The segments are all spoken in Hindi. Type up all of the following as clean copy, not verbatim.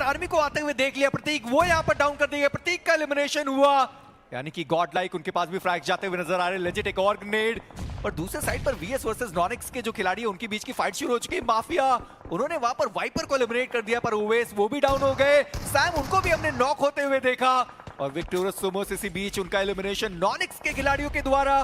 आर्मी को आते हुए देख लिया प्रतीक, वो यहाँ पर डाउन कर दिया, प्रतीक का एलिमिनेशन हुआ। यानी कि गॉड लाइक उनके पास भी फ्रैग जाते हुए नजर आ रहे हैं। लेजिट एक और ग्रेनेड, और दूसरे साइड पर वीएस वर्सेस नॉनिक्स के जो खिलाड़ी है उनके बीच की फाइट शुरू हो चुकी है। माफिया उन्होंने वहां पर वाइपर को एलिमिनेट कर दिया, पर ओवेस वो भी डाउन हो गए। सैम उनको भी हमने नॉक होते हुए देखा, और विक्टोरियस सुमोस इसी बीच उनका एलिमिनेशन नॉनिक्स के खिलाड़ियों के द्वारा।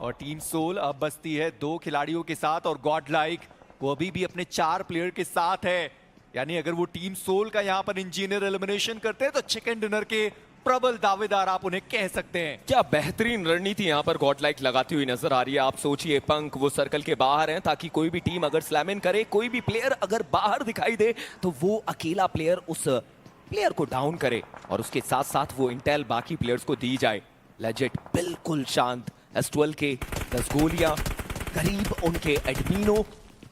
और टीम सोल अब बसती है 2 खिलाड़ियों के साथ, और गॉड लाइक वो अभी भी अपने 4 प्लेयर के साथ है। यानी अगर वो टीम सोल का यहाँ पर इंजीनियर एलिमिनेशन करते हैं तो चिकन डिनर के प्रबल दावेदार आप उन्हें कह सकते हैं। क्या बेहतरीन रणनीति यहाँ पर गॉड लाइक लगाती हुई नजर आ रही है। आप सोचिए, पंक वो सर्कल के बाहर हैं ताकि कोई भी टीम अगर स्लैम इन करे, कोई भी प्लेयर अगर बाहर दिखाई दे तो वो अकेला प्लेयर उस प्लेयर को डाउन करे, और उसके साथ साथ वो इंटेल बाकी प्लेयर्स को दी जाए। लेजिट बिल्कुल शांत। S12 के 10 गोलियां करीब उनके एडमिनो।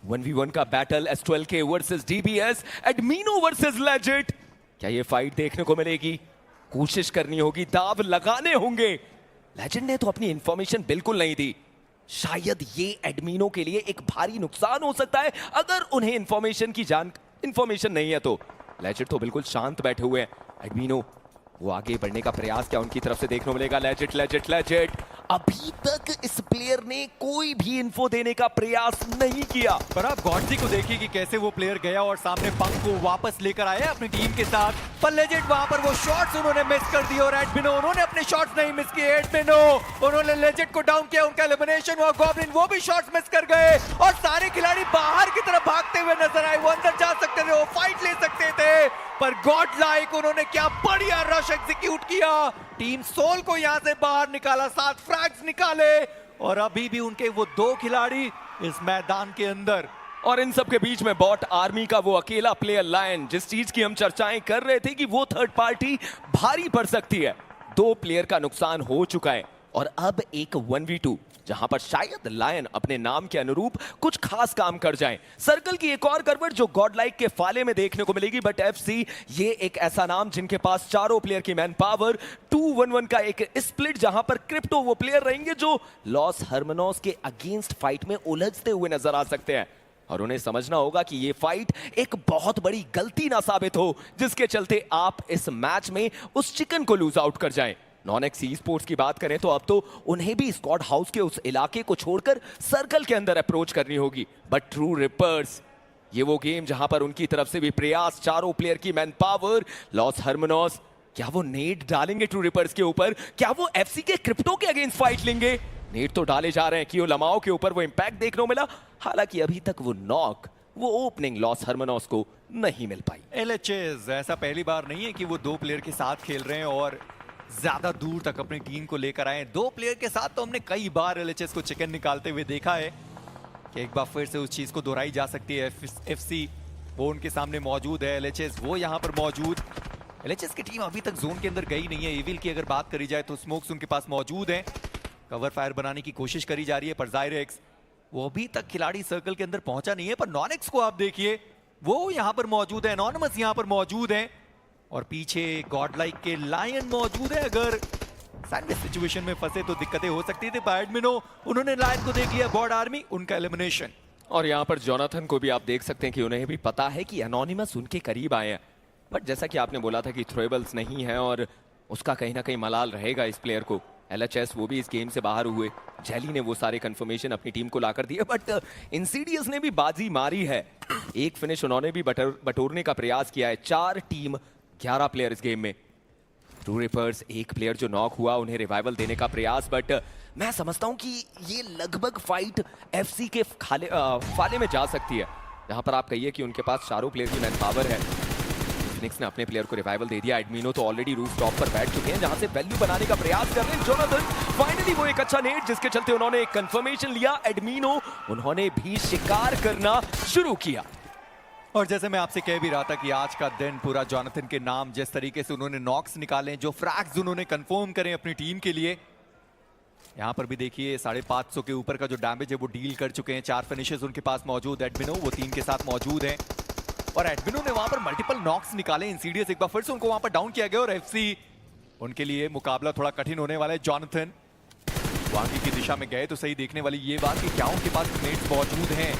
1v1 का बैटल S12 के वर्सेस DBS, एडमिनो वर्सेस लेजिट। क्या ये फाइट देखने को मिलेगी? कोशिश करनी होगी, दाव लगाने होंगे। लेजेंड ने तो अपनी इंफॉर्मेशन बिल्कुल नहीं दी। शायद ये एडमिनो के लिए एक भारी नुकसान हो सकता है अगर उन्हें इंफॉर्मेशन नहीं है तो। लेजेंड तो बिल्कुल शांत बैठे हुए हैं। एडमिनो वो आगे बढ़ने का प्रयास क्या उनकी तरफ से देखने को मिलेगा? लेजिट अभी तक इस प्लेयर ने कोई भी इन्फो देने का प्रयास नहीं किया। पर आप गॉडजी को देखिए कि कैसे वो प्लेयर गया और सामने पंक को वापस लेकर आया अपनी टीम के साथ। पर लेजेंड वहां पर वो शॉट्स उन्होंने मिस कर दिए, और एडमिनो उन्होंने अपने शॉट्स नहीं मिस किए। एडमिनो उन्होंने लेजेंड को डाउन किया, उनका एलिमिनेशन हुआ। गॉब्लिन वो भी शॉट्स मिस कर गए, और सारे खिलाड़ी बाहर की तरफ भागते हुए नजर आए। वो अंदर जा सकते थे, वो फाइट ले सकते थे, पर गॉड लाइक उन्होंने क्या बढ़िया रश एग्जीक्यूट किया। टीम सोल को यहां से बाहर निकाला, 7 फ्रैग्स निकाले, और अभी भी उनके वो 2 खिलाड़ी इस मैदान के अंदर। और इन सब के बीच में बॉट आर्मी का वो अकेला प्लेयर लायन, जिस चीज की हम चर्चाएं कर रहे थे कि वो थर्ड पार्टी भारी पड़ सकती है। 2 प्लेयर का नुकसान हो चुका है, और अब एक 1v2 जहां पर शायद लायन अपने नाम के अनुरूप कुछ खास काम कर जाएं। सर्कल की एक और करवट जो गॉड लाइक के फाले में देखने को मिलेगी, बट FC ये एक ऐसा नाम जिनके पास चारों प्लेयर की मैन पावर। 2-1-1 का एक स्प्लिट जहां पर क्रिप्टो वो प्लेयर रहेंगे जो लॉस हर्मनोस के अगेंस्ट फाइट में उलझते हुए नजर आ सकते हैं, और उन्हें समझना होगा कि ये फाइट एक बहुत बड़ी गलती ना साबित हो जिसके चलते आप इस मैच में उस चिकन को लूज आउट कर जाएं। नॉनेक्स ई स्पोर्ट्स की बात करें तो अब तो उन्हें भी स्क्वाड हाउस के उस इलाके को छोड़कर सर्कल के अंदर अप्रोच करनी होगी। बट ट्रू रिपर्स ये वो गेम जहां पर उनकी तरफ से भी प्रयास, चारों प्लेयर की मैन पावर। लॉस हर्मनोस क्या वो नेट डालेंगे ट्रू रिपर्स के ऊपर? क्या वो FC के क्रिप्टो के अगेंस्ट फाइट लेंगे? नेट तो डाले जा रहे हैं कि लमाओ के ऊपर वो इंपैक्ट देखने को मिला, हालांकि अभी तक वो नॉक, वो ओपनिंग लॉस हर्मनोस को नहीं मिल पाई। LHS ऐसा पहली बार नहीं है कि वो 2 प्लेयर के साथ खेल रहे हैं और ज्यादा दूर तक अपनी टीम को लेकर आए। 2 प्लेयर के साथ तो हमने कई बार LHS को चिकन निकालते हुए देखा है कि एक बार फिर से उस चीज को दोहराई जा सकती है। FC वो उनके सामने मौजूद है, LHS वो यहाँ पर मौजूद। LHS की टीम अभी तक जोन के अंदर गई नहीं है। इविल की अगर बात करी जाए तो स्मोक्स उनके पास मौजूद है, कवर फायर बनाने की कोशिश करी जा रही है, पर ज़ायरेक्स वो अभी तक खिलाड़ी सर्कल के अंदर पहुंचा नहीं है। पर नॉनेक्स को आप देखिए, वो यहाँ पर मौजूद है, एनोनिमस यहाँ पर मौजूद है, और पीछे गॉड लाइक के लायन मौजूद है। अगर सैंडविच सिचुएशन में फंसे तो दिक्कतें हो सकती थी। एडमिनो उन्होंने लायन को देख लिया, बॉड आर्मी उनका एलिमिनेशन। और यहाँ पर जोनाथन को भी आप देख सकते हैं कि उन्हें भी पता है कि एनोनिमस उनके करीब आए हैं, बट जैसा कि आपने बोला था कि थ्रोएबल्स नहीं है और उसका कहीं ना कहीं मलाल रहेगा इस प्लेयर को। LHS वो भी इस गेम से बाहर हुए, जेली ने वो सारे कंफर्मेशन अपनी टीम को लाकर दिए, बट इंसीडियस ने भी बाजी मारी है। एक फिनिश उन्होंने भी बटोरने का प्रयास किया है। 4 टीम 11 प्लेयर इस गेम में। ट्रू रिपर्स एक प्लेयर जो नॉक हुआ, उन्हें रिवाइवल देने का प्रयास, बट मैं समझता हूं कि ये लगभग फाइट FC के फाले में जा सकती है, जहां पर आप कहिए कि उनके पास चारों प्लेयर की मैन पावर है। फिनिक्स ने अपने प्लेयर को रिवाइवल दे दिया। एडमिनो तो ऑलरेडी रूफ टॉप पर बैठ चुके हैं जहां से वैल्यू बनाने का प्रयास कर रहे हैं। जोनाथन फाइनली वो एक अच्छा नेट जिसके चलते उन्होंने एक कंफर्मेशन लिया। एडमिनो उन्होंने भी शिकार करना शुरू किया। और जैसे मैं आपसे कह भी रहा था कि आज का दिन पूरा जोनाथन के नाम, जिस तरीके से उन्होंने नॉक्स निकाले, जो फ्रैग्स उन्होंने कंफर्म करें अपनी टीम के लिए। यहाँ पर भी देखिए 550 के ऊपर का जो डैमेज है वो डील कर चुके हैं। 4 फिनिशेस उनके पास मौजूद। एडमिनो वो 3 के साथ मौजूद हैं, और एडमिनो ने वहां पर मल्टीपल नॉक्स निकाले। इंसीडियस एक बार फिर से उनको वहां पर डाउन किया गया, और FC उनके लिए मुकाबला थोड़ा कठिन होने वाला है। जोनाथन वाकी की दिशा में गए तो सही देखने वाली ये बात कि क्या उनके पास ग्रेनेड्स मौजूद हैं।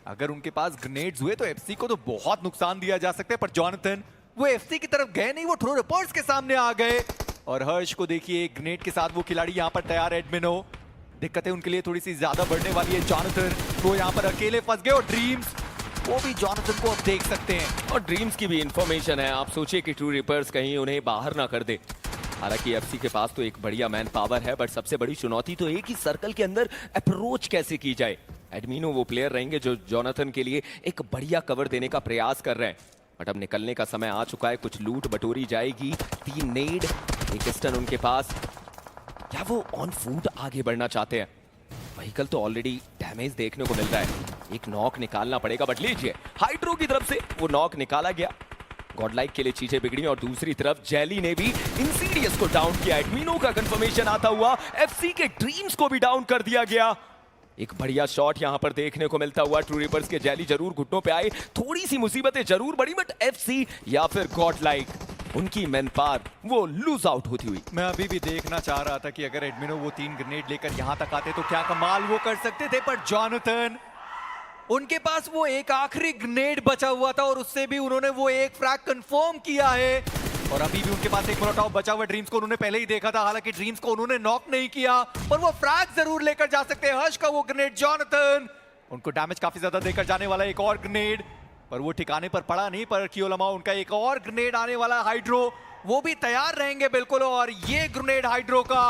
अगर उनके पास ग्रेनेड्स हुए तो FC को तो बहुत नुकसान दिया जा सकता है, पर जोनाथन वो एफसी की तरफ गए नहीं, वो ट्रू रिपर्स के सामने आ गए। और हर्ष को देखिए ग्रेनेड के साथ वो खिलाड़ी यहाँ पर तैयार है। एडमिनो दिक्कतें उनके लिए थोड़ी सी ज्यादा बढ़ने वाली है। जॉनथन वो यहाँ पर अकेले फंस गए और ड्रीम्स वो भी जॉनथन को अब देख सकते हैं। और ड्रीम्स की भी इंफॉर्मेशन है, आप सोचिए कि ट्रू रिपर्स कहीं उन्हें बाहर ना कर दे। हालांकि एफसी के पास तो एक बढ़िया मैन पावर है, बट सबसे बड़ी चुनौती तो एक ही सर्कल के अंदर अप्रोच कैसे की जाए। एडमिनो वो प्लेयर रहेंगे जो जॉनथन के लिए एक बढ़िया कवर देने का प्रयास कर रहे हैं, बट अब निकलने का समय आ चुका है। कुछ लूट बटोरी जाएगी। 3 नेड, एक स्टन उनके पास। क्या वो ऑन फूट आगे बढ़ना चाहते हैं? व्हीकल तो ऑलरेडी डैमेज देखने को मिल रहा है। एक नॉक निकालना पड़ेगा, बट लीजिए हाइड्रो की तरफ से वो नॉक निकाला गया। गॉडलाइक के लिए चीजें बिगड़ी और दूसरी तरफ जेली ने भी इंसीडियस को डाउन किया। एडमिनो का कंफर्मेशन आता हुआ एफसी के ड्रीम्स को भी डाउन कर दिया गया। एक बढ़िया शॉट यहां पर देखने को मिलता हुआ। ट्रू रिपर्स के जेली जरूर घुटनों पे आए, थोड़ी सी मुसीबतें जरूर बढ़ी, बट एफसी या फिर गॉडलाइक उनकी मैन पार वो लूज आउट होती हुई। मैं अभी भी देखना चाह रहा था कि अगर एडमिनो वो 3 ग्रेनेड लेकर यहां तक आते तो क्या कमाल वो कर सकते थे, पर जॉनथन उनके पास वो एक आखिरी ग्रेनेड बचा हुआ था और उससे भी उन्होंने वो एक फ्रैग कंफर्म किया है। और अभी भी उनके पास एक मोलोटॉव बचा हुआ। ड्रीम्स को उन्होंने पहले ही देखा था, हालांकि ड्रीम्स को उन्होंने नॉक नहीं किया, पर वो फ्रैग जरूर लेकर जा सकते हैं। हर्ष का वो ग्रेनेड, जॉनथन उनको डैमेज काफी ज्यादा देकर जाने वाला। एक और ग्रेनेड, पर वो ठिकाने पर पड़ा नहीं, पर कियोलमा उनका एक और ग्रेनेड आने वाला। हाइड्रो वो भी तैयार रहेंगे बिल्कुल, और ये ग्रेनेड हाइड्रो का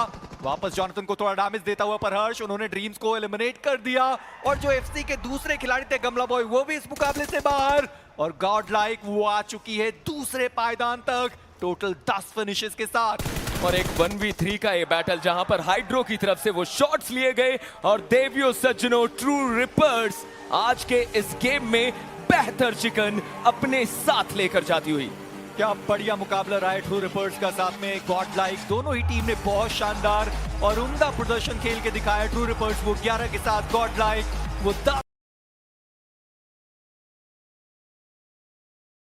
वापस जॉनथन को थोड़ा डैमेज देता हुआ, पर हर्ष उन्होंने ड्रीम्स को एलिमिनेट कर दिया। और जो एफसी के दूसरे खिलाड़ी थे गमला बॉय, वो भी इस मुकाबले से बाहर। और गॉडलाइक वो आ चुकी है दूसरे पायदान तक, टोटल 10 फिनिशेस के साथ। और एक 1v3 का ये बैटल जहां पर हाइड्रो की तरफ से वो शॉट्स लिए गए और देवियो सज्जनों ट्रू रिपर्स आज के इस गेम में बेहतर चिकन अपने साथ लेकर जाती हुई। क्या बढ़िया मुकाबला रहा है ट्रू रिपर्स का, साथ में गॉडलाइक। दोनों ही टीम ने बहुत शानदार और उम्दा प्रदर्शन खेल के दिखाया। ट्रू रिपर्स वो 11 के साथ, गॉडलाइक वो 10।